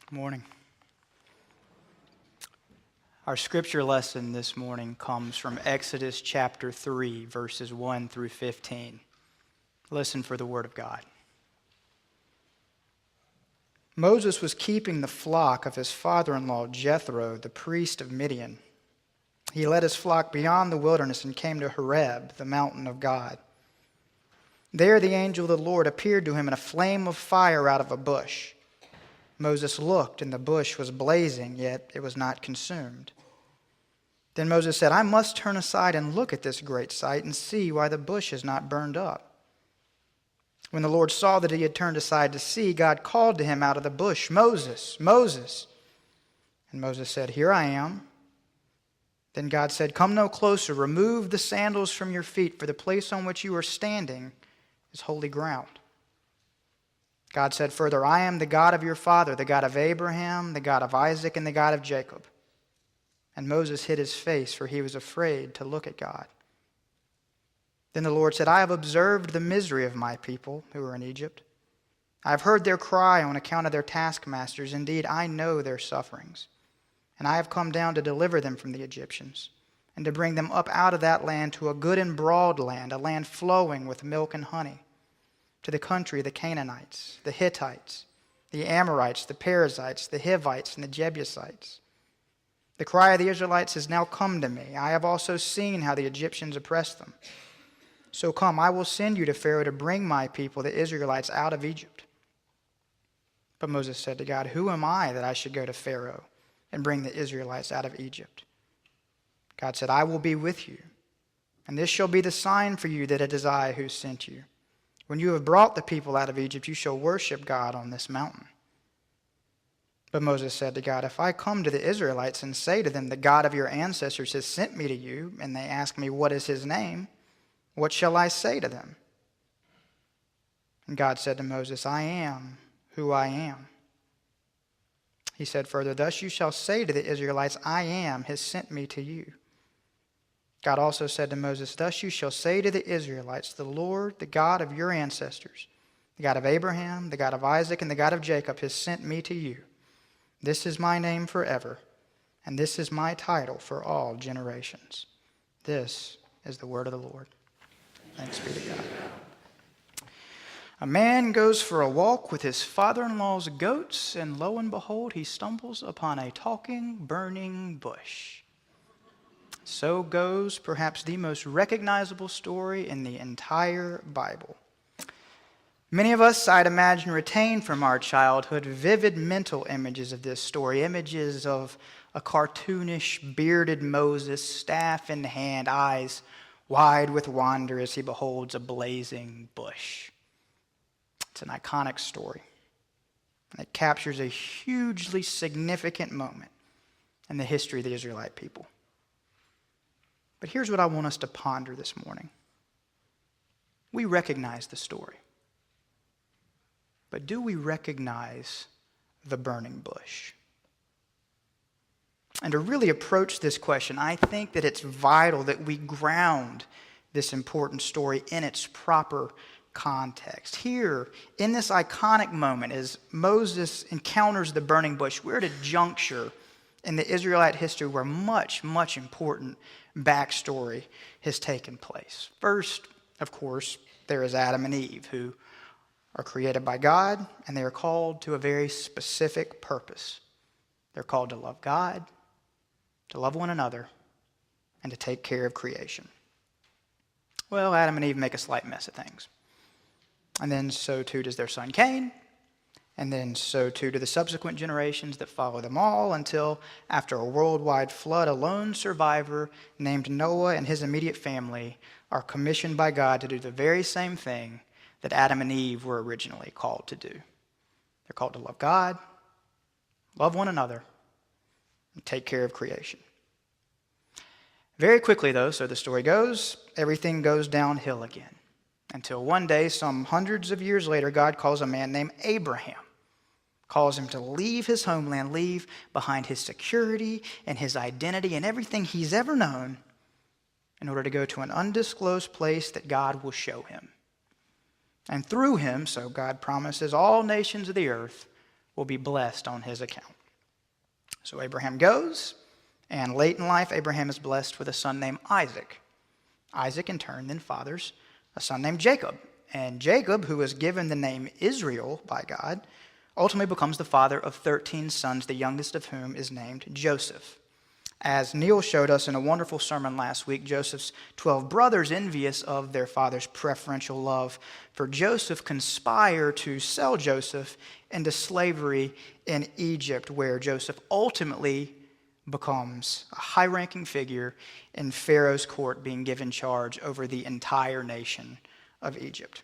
Morning. Our scripture lesson this morning comes from Exodus chapter 3, verses 1 through 15. Listen for the word of God. Moses was keeping the flock of his father-in-law Jethro, the priest of Midian. He led his flock beyond the wilderness and came to Horeb, the mountain of God. There the angel of the Lord appeared to him in a flame of fire out of a bush. Moses looked, and the bush was blazing, yet it was not consumed. Then Moses said, "I must turn aside and look at this great sight and see why the bush is not burned up." When the Lord saw that he had turned aside to see, God called to him out of the bush, "Moses, Moses." And Moses said, "Here I am." Then God said, "Come no closer. Remove the sandals from your feet, for the place on which you are standing is holy ground." God said further, "I am the God of your father, the God of Abraham, the God of Isaac, and the God of Jacob." And Moses hid his face, for he was afraid to look at God. Then the Lord said, "I have observed the misery of my people who are in Egypt. I have heard their cry on account of their taskmasters. Indeed, I know their sufferings. And I have come down to deliver them from the Egyptians, and to bring them up out of that land to a good and broad land, a land flowing with milk and honey, to the country of the Canaanites, the Hittites, the Amorites, the Perizzites, the Hivites, and the Jebusites. The cry of the Israelites has now come to me. I have also seen how the Egyptians oppressed them. So come, I will send you to Pharaoh to bring my people, the Israelites, out of Egypt." But Moses said to God, "Who am I that I should go to Pharaoh and bring the Israelites out of Egypt?" God said, "I will be with you, and this shall be the sign for you that it is I who sent you. When you have brought the people out of Egypt, you shall worship God on this mountain." But Moses said to God, "If I come to the Israelites and say to them, 'The God of your ancestors has sent me to you,' and they ask me, 'What is his name?' what shall I say to them?" And God said to Moses, "I am who I am." He said further, "Thus you shall say to the Israelites, 'I am has sent me to you.'" God also said to Moses, "Thus you shall say to the Israelites, 'The Lord, the God of your ancestors, the God of Abraham, the God of Isaac, and the God of Jacob has sent me to you. This is my name forever, and this is my title for all generations.'" This is the word of the Lord. Thanks be to God. A man goes for a walk with his father-in-law's goats, and lo and behold, he stumbles upon a talking, burning bush. So goes perhaps the most recognizable story in the entire Bible. Many of us, I'd imagine, retain from our childhood vivid mental images of this story, images of a cartoonish, bearded Moses, staff in hand, eyes wide with wonder as he beholds a blazing bush. It's an iconic story. It captures a hugely significant moment in the history of the Israelite people. But here's what I want us to ponder this morning. We recognize the story. But do we recognize the burning bush? And to really approach this question, I think that it's vital that we ground this important story in its proper context. Here, in this iconic moment, as Moses encounters the burning bush, we're at a juncture in the Israelite history where much, much important backstory has taken place. First, of course, there is Adam and Eve, who are created by God, and they are called to a very specific purpose. They're called to love God, to love one another, and to take care of creation. Well, Adam and Eve make a slight mess of things. And then so too does their son Cain, and then so too do the subsequent generations that follow them all, until after a worldwide flood, a lone survivor named Noah and his immediate family are commissioned by God to do the very same thing that Adam and Eve were originally called to do. They're called to love God, love one another, and take care of creation. Very quickly, though, so the story goes, everything goes downhill again. Until one day, some hundreds of years later, God calls a man named Abraham, calls him to leave his homeland, leave behind his security and his identity and everything he's ever known in order to go to an undisclosed place that God will show him. And through him, so God promises, all nations of the earth will be blessed on his account. So Abraham goes, and late in life, Abraham is blessed with a son named Isaac. Isaac, in turn, then fathers a son named Jacob. And Jacob, who was given the name Israel by God, ultimately becomes the father of 13 sons, the youngest of whom is named Joseph. As Neil showed us in a wonderful sermon last week, Joseph's 12 brothers, envious of their father's preferential love for Joseph, conspire to sell Joseph into slavery in Egypt, where Joseph ultimately becomes a high-ranking figure in Pharaoh's court, being given charge over the entire nation of Egypt.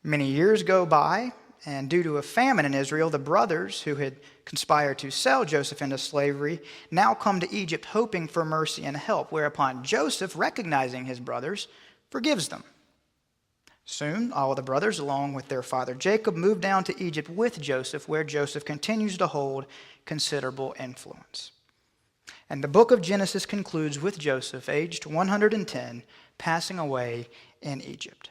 Many years go by, and due to a famine in Israel, the brothers who had conspired to sell Joseph into slavery now come to Egypt hoping for mercy and help, whereupon Joseph, recognizing his brothers, forgives them. Soon, all of the brothers, along with their father Jacob, move down to Egypt with Joseph, where Joseph continues to hold considerable influence. And the book of Genesis concludes with Joseph, aged 110, passing away in Egypt.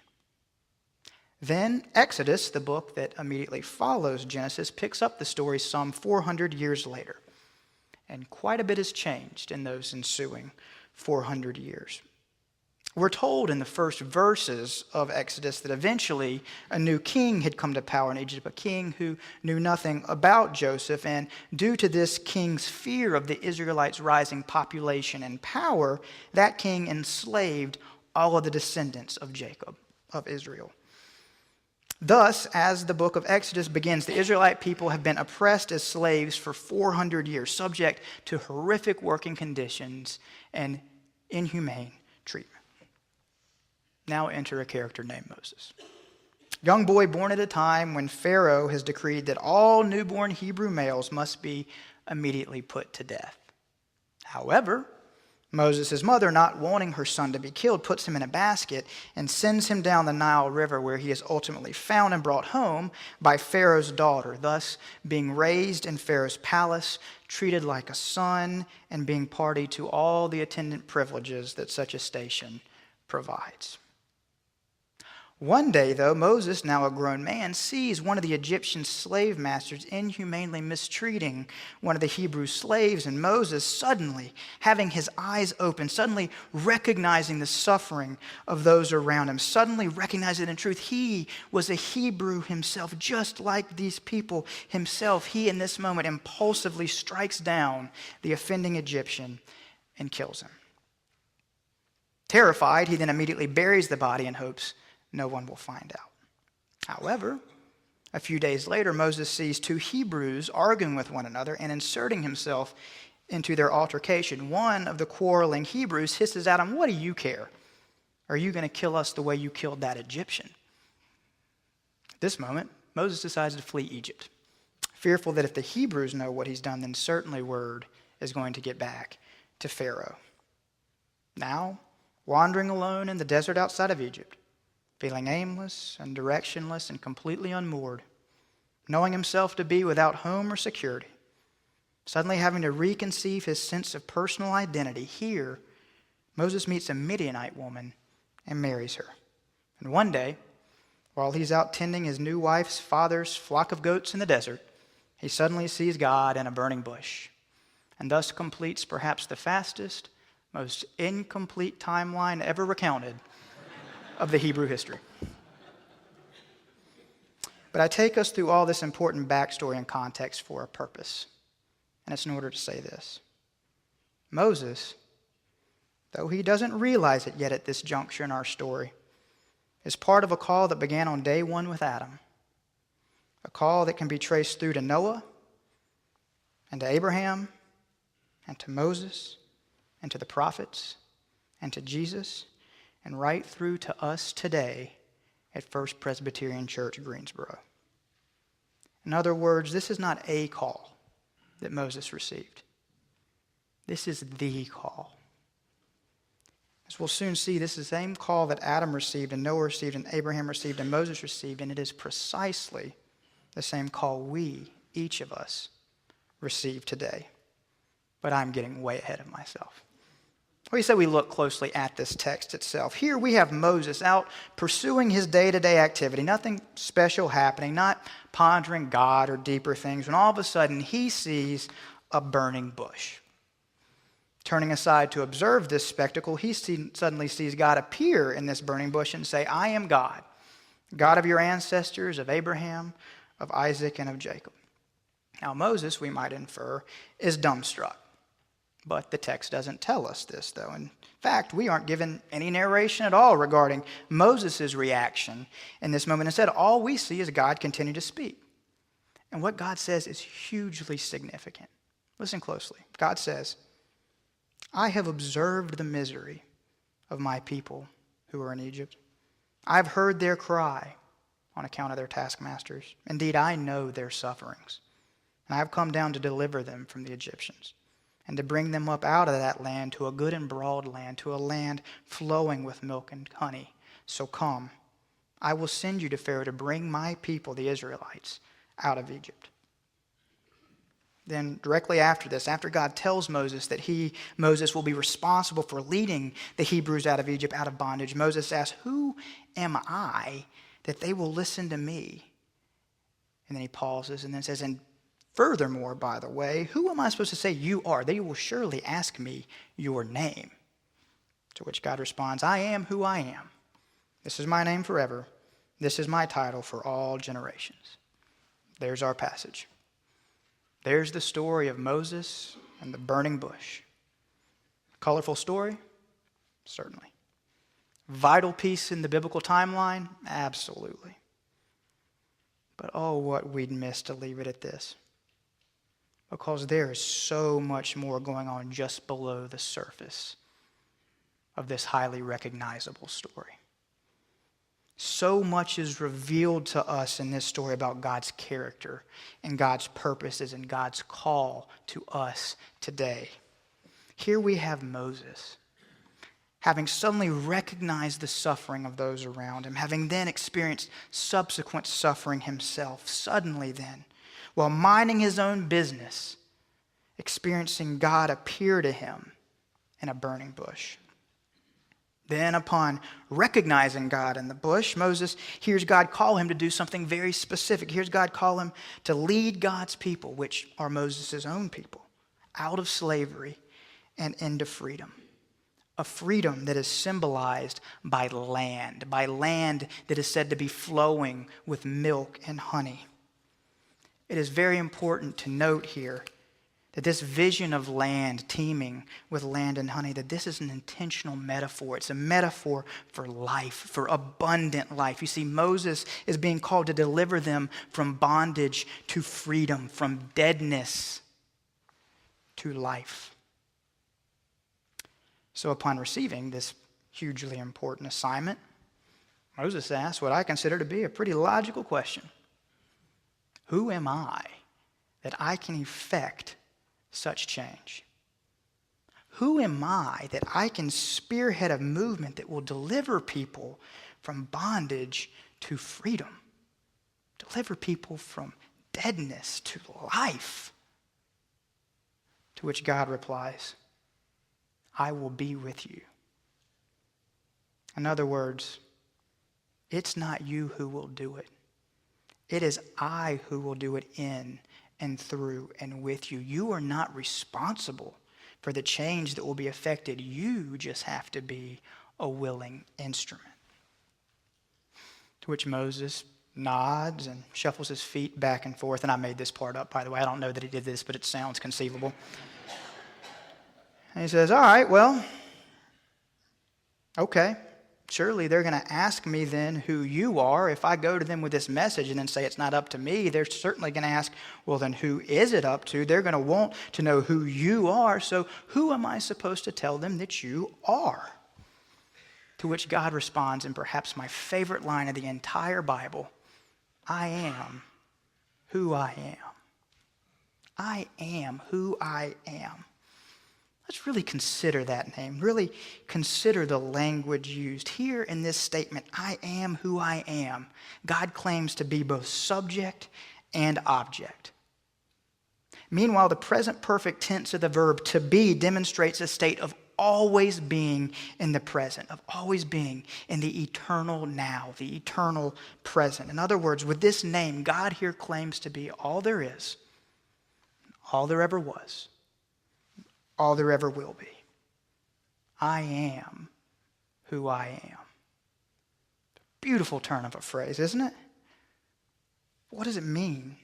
Then Exodus, the book that immediately follows Genesis, picks up the story some 400 years later. And quite a bit has changed in those ensuing 400 years. We're told in the first verses of Exodus that eventually a new king had come to power in Egypt, a king who knew nothing about Joseph. And due to this king's fear of the Israelites' rising population and power, that king enslaved all of the descendants of Jacob, of Israel. Thus, as the book of Exodus begins, the Israelite people have been oppressed as slaves for 400 years, subject to horrific working conditions and inhumane treatment. Now enter a character named Moses. Young boy born at a time when Pharaoh has decreed that all newborn Hebrew males must be immediately put to death. However, Moses' mother, not wanting her son to be killed, puts him in a basket and sends him down the Nile River, where he is ultimately found and brought home by Pharaoh's daughter, thus being raised in Pharaoh's palace, treated like a son, and being party to all the attendant privileges that such a station provides. One day, though, Moses, now a grown man, sees one of the Egyptian slave masters inhumanely mistreating one of the Hebrew slaves, and Moses, suddenly having his eyes open, suddenly recognizing the suffering of those around him, suddenly recognizing that in truth he was a Hebrew himself, just like these people himself, he in this moment impulsively strikes down the offending Egyptian and kills him. Terrified, he then immediately buries the body in hopes no one will find out. However, a few days later, Moses sees two Hebrews arguing with one another and inserting himself into their altercation. One of the quarreling Hebrews hisses at him, "What do you care? Are you going to kill us the way you killed that Egyptian?" At this moment, Moses decides to flee Egypt, fearful that if the Hebrews know what he's done, then certainly word is going to get back to Pharaoh. Now, wandering alone in the desert outside of Egypt, feeling aimless and directionless and completely unmoored, knowing himself to be without home or security, suddenly having to reconceive his sense of personal identity, here, Moses meets a Midianite woman and marries her. And one day, while he's out tending his new wife's father's flock of goats in the desert, he suddenly sees God in a burning bush, and thus completes perhaps the fastest, most incomplete timeline ever recounted of the Hebrew history. But I take us through all this important backstory and context for a purpose, and it's in order to say this. Moses, though he doesn't realize it yet at this juncture in our story, is part of a call that began on day one with Adam, a call that can be traced through to Noah and to Abraham and to Moses and to the prophets and to Jesus, and right through to us today at First Presbyterian Church, Greensboro. In other words, this is not a call that Moses received. This is the call. As we'll soon see, this is the same call that Adam received and Noah received and Abraham received and Moses received, and it is precisely the same call we, each of us, receive today. But I'm getting way ahead of myself. We say we look closely at this text itself. Here we have Moses out pursuing his day-to-day activity, nothing special happening, not pondering God or deeper things, when all of a sudden he sees a burning bush. Turning aside to observe this spectacle, he suddenly sees God appear in this burning bush and say, I am God, God of your ancestors, of Abraham, of Isaac, and of Jacob. Now Moses, we might infer, is dumbstruck. But the text doesn't tell us this, though. In fact, we aren't given any narration at all regarding Moses' reaction in this moment. Instead, all we see is God continue to speak. And what God says is hugely significant. Listen closely. God says, I have observed the misery of my people who are in Egypt. I've heard their cry on account of their taskmasters. Indeed, I know their sufferings. And I have come down to deliver them from the Egyptians, and to bring them up out of that land to a good and broad land, to a land flowing with milk and honey. So come, I will send you to Pharaoh to bring my people, the Israelites, out of Egypt. Then directly after this, after God tells Moses that Moses will be responsible for leading the Hebrews out of Egypt, out of bondage, Moses asks, who am I that they will listen to me? And then he pauses and then says, and furthermore, by the way, who am I supposed to say you are? They will surely ask me your name. To which God responds, I am who I am. This is my name forever. This is my title for all generations. There's our passage. There's the story of Moses and the burning bush. Colorful story? Certainly. Vital piece in the biblical timeline? Absolutely. But oh, what we'd miss to leave it at this. Because there is so much more going on just below the surface of this highly recognizable story. So much is revealed to us in this story about God's character and God's purposes and God's call to us today. Here we have Moses, having suddenly recognized the suffering of those around him, having then experienced subsequent suffering himself, suddenly then, while minding his own business, experiencing God appear to him in a burning bush. Then, upon recognizing God in the bush, Moses hears God call him to do something very specific. He hears God call him to lead God's people, which are Moses' own people, out of slavery and into freedom. A freedom that is symbolized by land that is said to be flowing with milk and honey. It is very important to note here that this vision of land teeming with land and honey, that this is an intentional metaphor. It's a metaphor for life, for abundant life. You see, Moses is being called to deliver them from bondage to freedom, from deadness to life. So upon receiving this hugely important assignment, Moses asks what I consider to be a pretty logical question. Who am I that I can effect such change? Who am I that I can spearhead a movement that will deliver people from bondage to freedom? Deliver people from deadness to life? To which God replies, I will be with you. In other words, it's not you who will do it. It is I who will do it in and through and with you. You are not responsible for the change that will be effected. You just have to be a willing instrument. To which Moses nods and shuffles his feet back and forth. And I made this part up, by the way. I don't know that he did this, but it sounds conceivable. And he says, all right, well, okay. Surely they're going to ask me then who you are. If I go to them with this message and then say it's not up to me, they're certainly going to ask, well, then who is it up to? They're going to want to know who you are. So who am I supposed to tell them that you are? To which God responds in perhaps my favorite line of the entire Bible, I am who I am. I am who I am. Let's really consider that name. Really consider the language used. Here in this statement, I am who I am, God claims to be both subject and object. Meanwhile, the present perfect tense of the verb to be demonstrates a state of always being in the present, of always being in the eternal now, the eternal present. In other words, with this name, God here claims to be all there is, all there ever was, all there ever will be. I am who I am. Beautiful turn of a phrase, isn't it? What does it mean?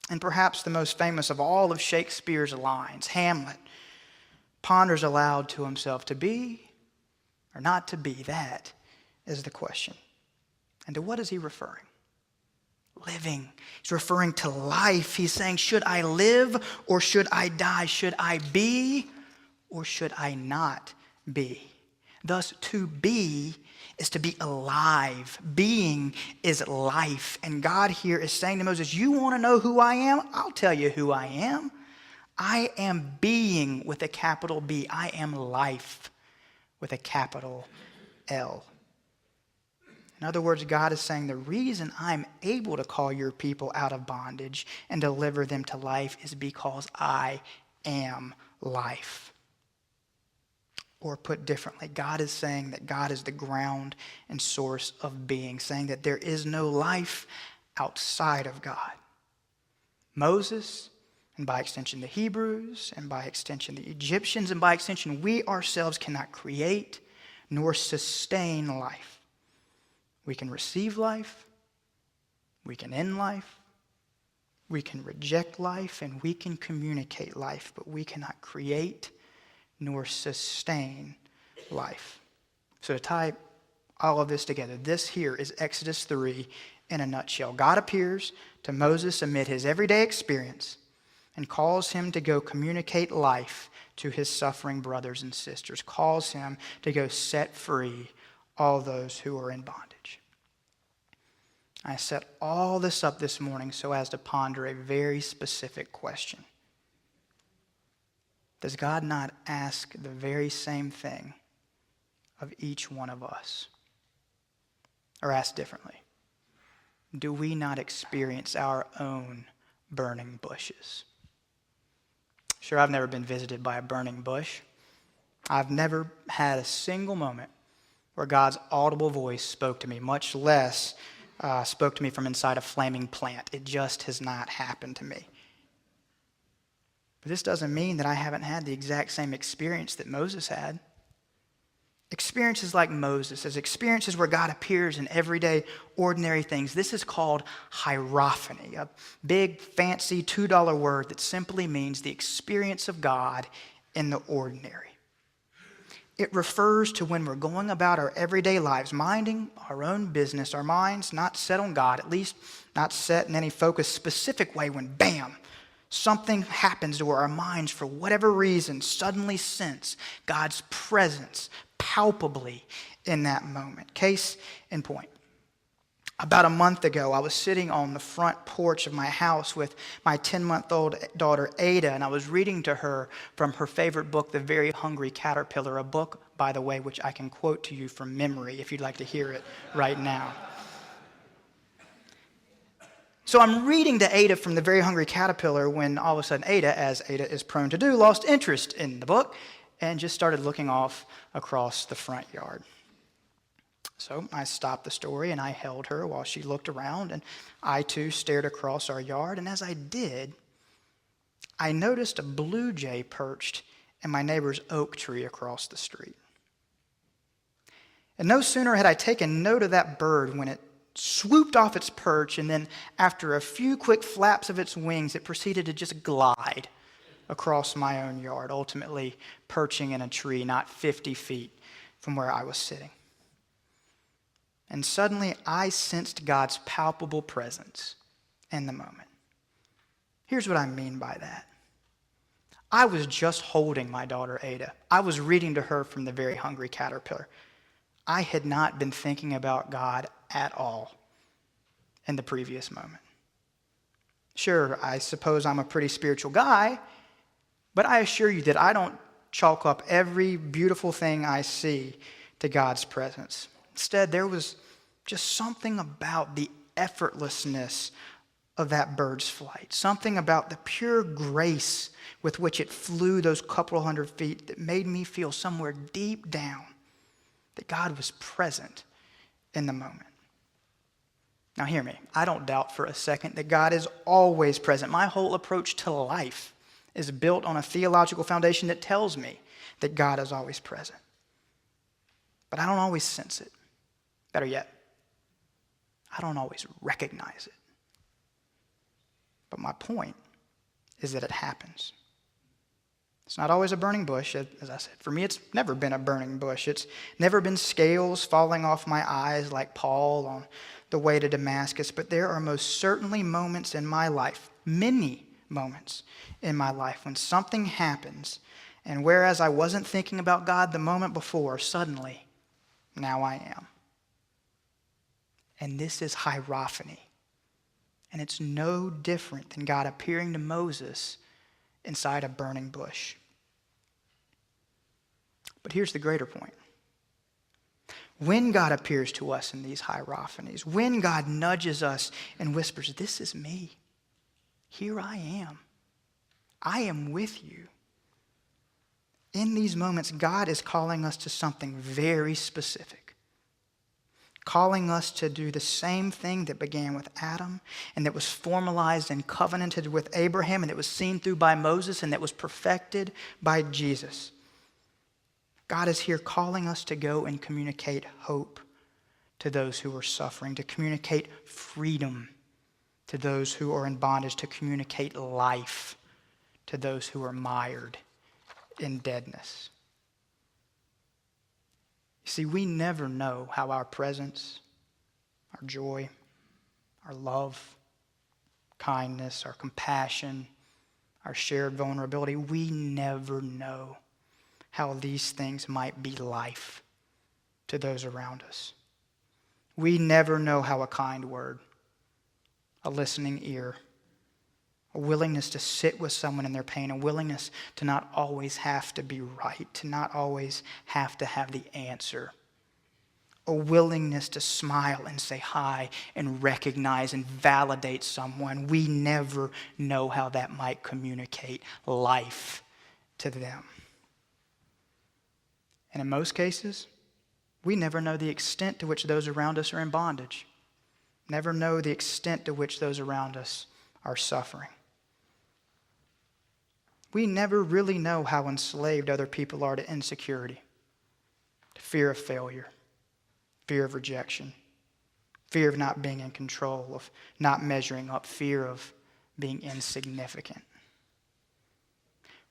And perhaps the most famous of all of Shakespeare's lines, Hamlet, ponders aloud to himself, to be or not to be, that is the question. And to what is he referring? Living. He's referring to life. He's saying, should I live or should I die? Should I be or should I not be? Thus, to be is to be alive. Being is life. And God here is saying to Moses, you want to know who I am? I'll tell you who I am. I am being with a capital B. I am life with a capital L. In other words, God is saying the reason I'm able to call your people out of bondage and deliver them to life is because I am life. Or put differently, God is saying that God is the ground and source of being, saying that there is no life outside of God. Moses, and by extension the Hebrews, and by extension the Egyptians, and by extension we ourselves cannot create nor sustain life. We can receive life, we can end life, we can reject life, and we can communicate life, but we cannot create nor sustain life. So to tie all of this together, this here is Exodus 3 in a nutshell. God appears to Moses amid his everyday experience and calls him to go communicate life to his suffering brothers and sisters, calls him to go set free all those who are in bondage. I set all this up this morning so as to ponder a very specific question. Does God not ask the very same thing of each one of us? Or asked differently, do we not experience our own burning bushes? Sure, I've never been visited by a burning bush. I've never had a single moment where God's audible voice spoke to me, much less spoke to me from inside a flaming plant. It just has not happened to me. But this doesn't mean that I haven't had the exact same experience that Moses had. Experiences like Moses, as experiences where God appears in everyday, ordinary things. This is called hierophany, a big, fancy $2 word that simply means the experience of God in the ordinary. It refers to when we're going about our everyday lives, minding our own business, our minds not set on God, at least not set in any focused, specific way, when bam, something happens to where our minds, for whatever reason, suddenly sense God's presence palpably in that moment. Case in point. About a month ago, I was sitting on the front porch of my house with my 10-month-old daughter, Ada, and I was reading to her from her favorite book, The Very Hungry Caterpillar, a book, by the way, which I can quote to you from memory if you'd like to hear it right now. So I'm reading to Ada from The Very Hungry Caterpillar when all of a sudden Ada, as Ada is prone to do, lost interest in the book and just started looking off across the front yard. So I stopped the story and I held her while she looked around, and I too stared across our yard, and as I did, I noticed a blue jay perched in my neighbor's oak tree across the street. And no sooner had I taken note of that bird when it swooped off its perch, and then after a few quick flaps of its wings, it proceeded to just glide across my own yard, ultimately perching in a tree not 50 feet from where I was sitting. And suddenly I sensed God's palpable presence in the moment. Here's what I mean by that. I was just holding my daughter Ada. I was reading to her from The Very Hungry Caterpillar. I had not been thinking about God at all in the previous moment. Sure, I suppose I'm a pretty spiritual guy, but I assure you that I don't chalk up every beautiful thing I see to God's presence. Instead, there was just something about the effortlessness of that bird's flight, something about the pure grace with which it flew those couple hundred feet that made me feel somewhere deep down that God was present in the moment. Now hear me, I don't doubt for a second that God is always present. My whole approach to life is built on a theological foundation that tells me that God is always present. But I don't always sense it. Better yet, I don't always recognize it. But my point is that it happens. It's not always a burning bush, as I said. For me, it's never been a burning bush. It's never been scales falling off my eyes like Paul on the way to Damascus. But there are most certainly moments in my life, many moments in my life, when something happens, and whereas I wasn't thinking about God the moment before, suddenly, now I am. And this is hierophany. And it's no different than God appearing to Moses inside a burning bush. But here's the greater point. When God appears to us in these hierophanies, when God nudges us and whispers, "This is me. Here I am. I am with you." In these moments, God is calling us to something very specific. Calling us to do the same thing that began with Adam and that was formalized and covenanted with Abraham and that was seen through by Moses and that was perfected by Jesus. God is here calling us to go and communicate hope to those who are suffering, to communicate freedom to those who are in bondage, to communicate life to those who are mired in deadness. See, we never know how our presence, our joy, our love, kindness, our compassion, our shared vulnerability, we never know how these things might be life to those around us. We never know how a kind word, a listening ear, a willingness to sit with someone in their pain, a willingness to not always have to be right, to not always have to have the answer, a willingness to smile and say hi and recognize and validate someone. We never know how that might communicate life to them. And in most cases, we never know the extent to which those around us are in bondage, never know the extent to which those around us are suffering. We never really know how enslaved other people are to insecurity, to fear of failure, fear of rejection, fear of not being in control, of not measuring up, fear of being insignificant.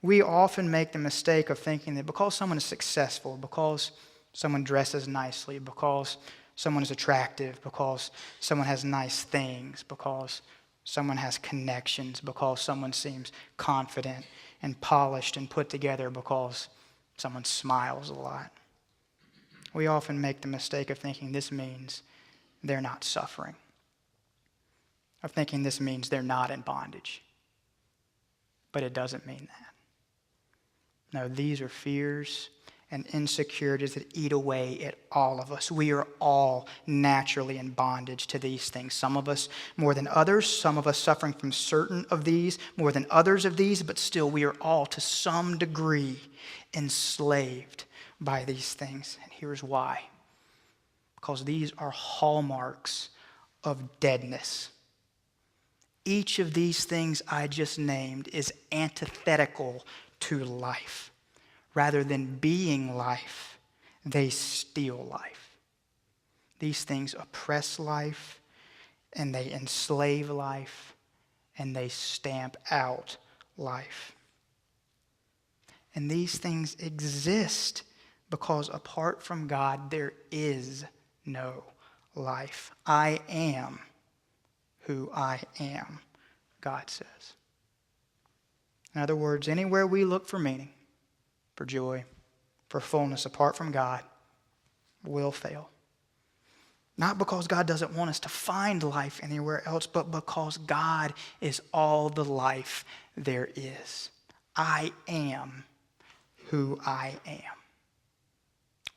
We often make the mistake of thinking that because someone is successful, because someone dresses nicely, because someone is attractive, because someone has nice things, because someone has connections, because someone seems confident and polished and put together, because someone smiles a lot. We often make the mistake of thinking this means they're not suffering, of thinking this means they're not in bondage. But it doesn't mean that. No, these are fears and insecurities that eat away at all of us. We are all naturally in bondage to these things. Some of us more than others, some of us suffering from certain of these more than others of these, but still we are all to some degree enslaved by these things. And here's why. Because these are hallmarks of deadness. Each of these things I just named is antithetical to life. Rather than being life, they steal life. These things oppress life, and they enslave life, and they stamp out life. And these things exist because apart from God, there is no life. I am who I am, God says. In other words, anywhere we look for meaning, for joy, for fullness apart from God, will fail. Not because God doesn't want us to find life anywhere else, but because God is all the life there is. I am who I am.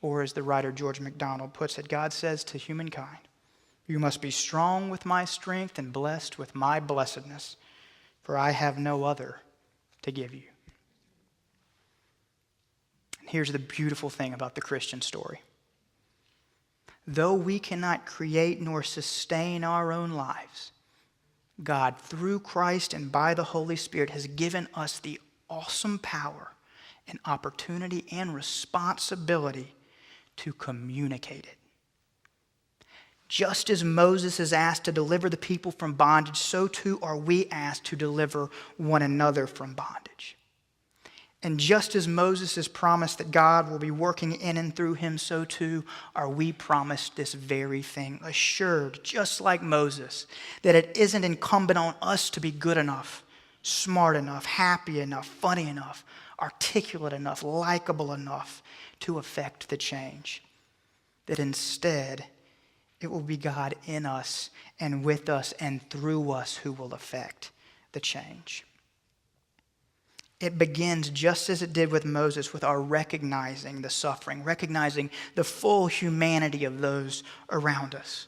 Or as the writer George MacDonald puts it, God says to humankind, You must be strong with my strength and blessed with my blessedness, for I have no other to give you. And here's the beautiful thing about the Christian story. Though we cannot create nor sustain our own lives, God, through Christ and by the Holy Spirit, has given us the awesome power and opportunity and responsibility to communicate it. Just as Moses is asked to deliver the people from bondage, so too are we asked to deliver one another from bondage. And just as Moses is promised that God will be working in and through him, so too are we promised this very thing, assured, just like Moses, that it isn't incumbent on us to be good enough, smart enough, happy enough, funny enough, articulate enough, likable enough to effect the change. That instead, it will be God in us and with us and through us who will effect the change. It begins just as it did with Moses, with our recognizing the suffering, recognizing the full humanity of those around us.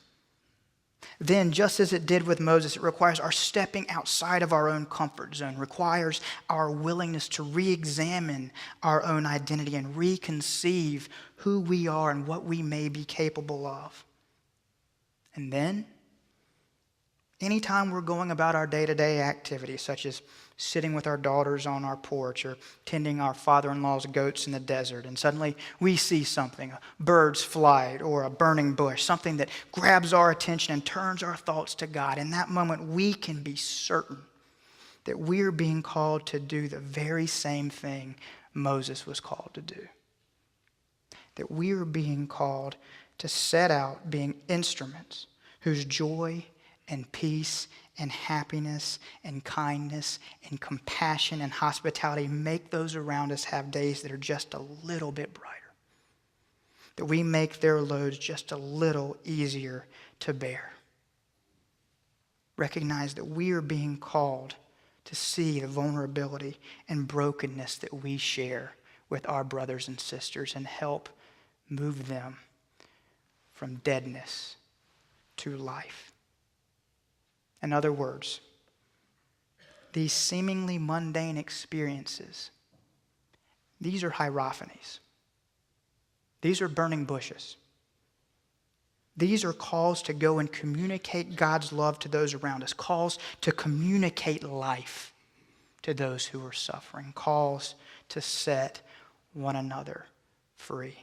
Then, just as it did with Moses, it requires our stepping outside of our own comfort zone, requires our willingness to re-examine our own identity and reconceive who we are and what we may be capable of. And then, anytime we're going about our day-to-day activities, such as sitting with our daughters on our porch or tending our father-in-law's goats in the desert, and suddenly we see something, a bird's flight or a burning bush, something that grabs our attention and turns our thoughts to God. In that moment, we can be certain that we're being called to do the very same thing Moses was called to do. That we are being called to set out being instruments whose joy and peace and happiness and kindness and compassion and hospitality make those around us have days that are just a little bit brighter. That we make their loads just a little easier to bear. Recognize that we are being called to see the vulnerability and brokenness that we share with our brothers and sisters and help move them from deadness to life. In other words, these seemingly mundane experiences, these are hierophanies. These are burning bushes. These are calls to go and communicate God's love to those around us, calls to communicate life to those who are suffering, calls to set one another free.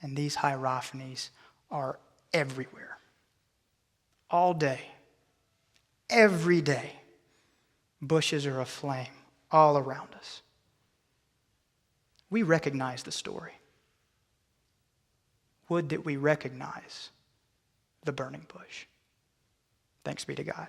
And these hierophanies are everywhere. All day, every day, bushes are aflame all around us. We recognize the story. Would that we recognize the burning bush. Thanks be to God.